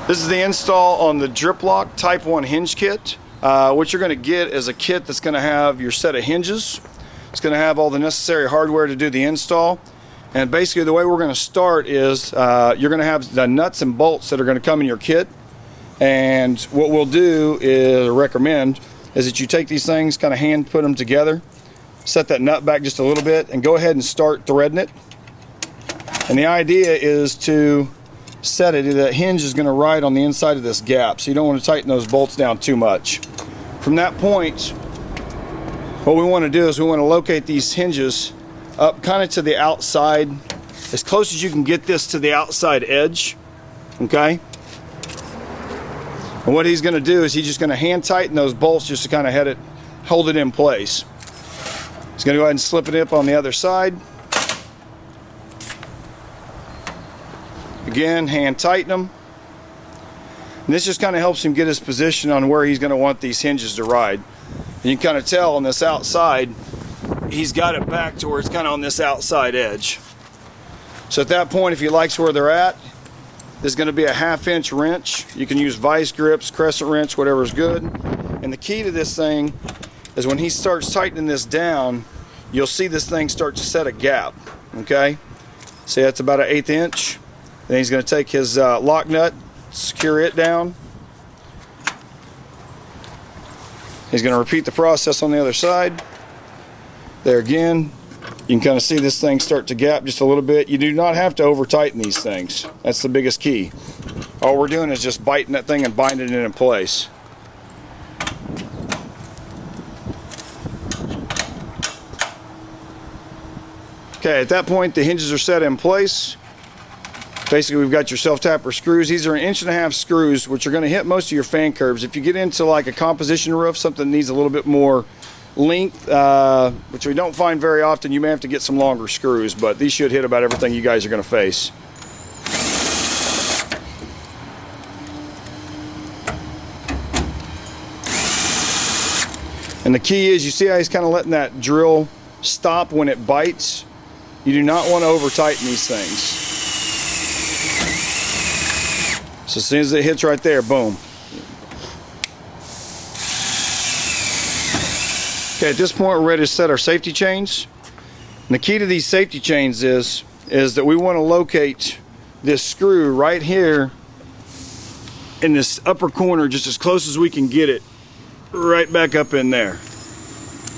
This is the install on the DRIPLOC Type 1 hinge kit. What you're going to get is a kit that's going to have your set of hinges. It's going to have all the necessary hardware to do the install. And basically the way we're going to start is you're going to have the nuts and bolts that are going to come in your kit. And what we'll do is recommend is that you take these things, kind of hand put them together, set that nut back just a little bit, and go ahead and start threading it. And the idea is to set it, that hinge is going to ride on the inside of this gap, so you don't want to tighten those bolts down too much. From that point, what we want to do is we want to locate these hinges up kind of to the outside, as close as you can get this to the outside edge, okay? And what he's going to do is he's just going to hand tighten those bolts just to kind of hold it in place. He's going to go ahead and slip it up on the other side. Again, hand tighten them. And this just kind of helps him get his position on where he's going to want these hinges to ride. And you can kind of tell on this outside, he's got it back to where it's kind of on this outside edge. So at that point, if he likes where they're at, there's going to be a 1/2 inch wrench. You can use vice grips, crescent wrench, whatever's good. And the key to this thing is when he starts tightening this down, you'll see this thing start to set a gap, okay? See, that's about an 1/8 inch. Then he's going to take his lock nut, secure it down. He's going to repeat the process on the other side. There again, you can kind of see this thing start to gap just a little bit. You do not have to over tighten these things. That's the biggest key. All we're doing is just biting that thing and binding it in place. Okay, at that point the hinges are set in place. Basically, we've got your self-tapper screws. These are 1.5 inch screws, which are going to hit most of your fan curves. If you get into like a composition roof, something that needs a little bit more length, which we don't find very often, you may have to get some longer screws, but these should hit about everything you guys are going to face. And the key is, you see how he's kind of letting that drill stop when it bites? You do not want to over tighten these things. So as soon as it hits right there, boom. Okay, at this point we're ready to set our safety chains. And the key to these safety chains is that we want to locate this screw right here in this upper corner, just as close as we can get it, right back up in there.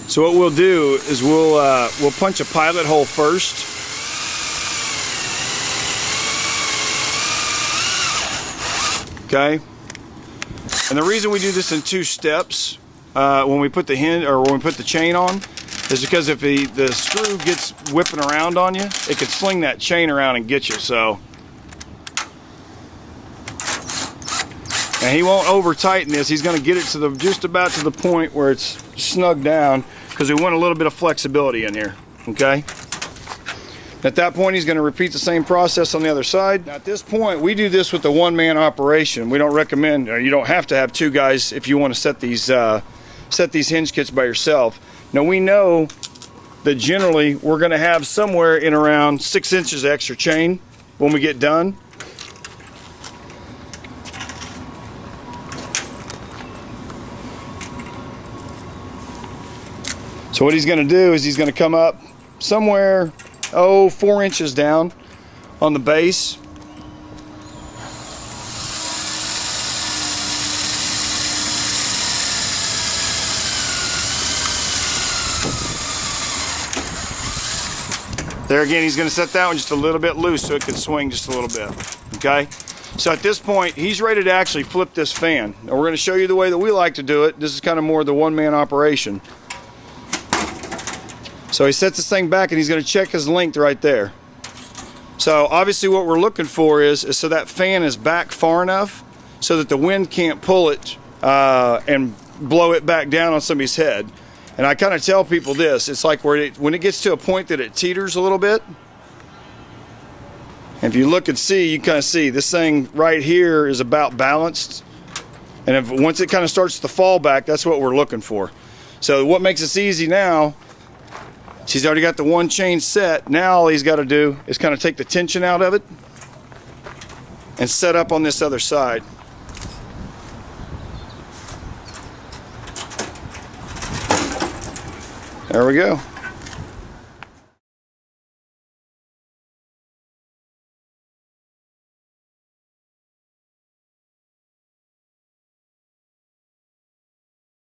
So what we'll do is we'll punch a pilot hole first. Okay, and the reason we do this in 2 steps when we put the hinge or when we put the chain on is because if the screw gets whipping around on you, it could sling that chain around and get you. So, and he won't over tighten this. He's going to get it to just about to the point where it's snug down, because we want a little bit of flexibility in here. Okay. At that point, he's going to repeat the same process on the other side. Now, at this point, we do this with a one-man operation. We don't recommend, or you don't have to have 2 guys if you want to set these hinge kits by yourself. Now, we know that generally we're going to have somewhere in around 6 inches of extra chain when we get done. So what he's going to do is he's going to come up somewhere 4 inches down on the base. There again, he's going to set that one just a little bit loose so it can swing just a little bit. Okay, so at this point he's ready to actually flip this fan. Now we're going to show you the way that we like to do it. This is kind of more the one-man operation. So he sets this thing back and he's going to check his length right there. So obviously what we're looking for is so that fan is back far enough so that the wind can't pull it and blow it back down on somebody's head. And I kind of tell people this, it's like when it gets to a point that it teeters a little bit, and if you look and see, you kind of see this thing right here is about balanced. And once it kind of starts to fall back, that's what we're looking for. So what makes this easy now, he's already got the one chain set. Now all he's got to do is kind of take the tension out of it and set up on this other side. There we go.